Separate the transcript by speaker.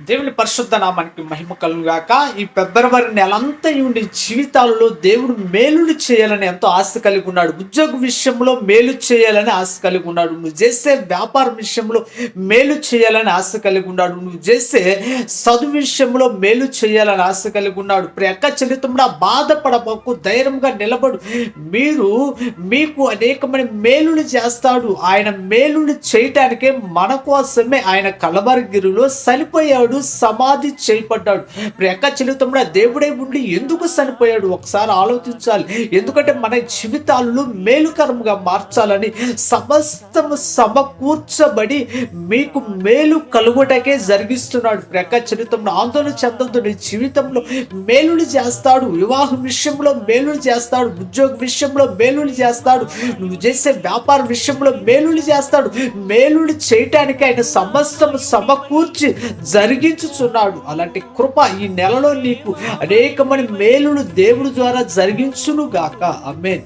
Speaker 1: దేవుని పరిశుద్ధ నామానికి మహిమ కలుగును గాక. ఈ ఫిబ్రవరి నెలంతయు నీ జీవితాలలో దేవుడు మేలులు చేయాలని ఎంతో ఆశ కలిగి ఉన్నాడు. ఉద్యోగ విషయంలో మేలు చేయాలని ఆశ కలిగి ఉన్నాడు. నువ్వు చేసే వ్యాపార విషయంలో మేలు చేయాలని ఆశ కలిగి ఉన్నాడు. నువ్వు చేసే చదువు విషయంలో మేలు చేయాలని ఆశ కలిగి ఉన్నాడు. ప్రియక్క చరిత్రముడా, బాధపడబోకు, ధైర్యంగా నిలబడు. మీకు అనేకమైన మేలులు చేస్తాడు. ఆయన మేలులు చేయటానికే మన కోసమే ఆయన కలవరగిరిలో చనిపోయాడు, సమాధి చేయబడ్డాడు. ప్రియక్క చెల్లితమ్ముడా, దేవుడే ఉండి ఎందుకు చనిపోయాడు ఒకసారి ఆలోచించాలి. ఎందుకంటే మన జీవితాలను మేలుకరంగా మార్చాలని సమస్తము సమకూర్చబడి మీకు మేలు కలుగుటకే జరిగిస్తున్నాడు. ప్రియక్క చెల్లితమ్ముడా, ఆందోళన చెందొద్దు. నీ జీవితంలో మేలులు చేస్తాడు. వివాహం విషయంలో మేలులు చేస్తాడు. ఉద్యోగ విషయంలో మేలులు చేస్తాడు. నువ్వు చేసే వ్యాపార విషయంలో మేలులు చేస్తాడు. మేలులు చేయటానికి ఆయన సమస్తము సమకూర్చి జరిగించుచున్నాడు. అలాంటి కృప ఈ నెలలో నీకు అనేకమైన మేలులు దేవుడి ద్వారా జరిగించును గాక. ఆమేన్.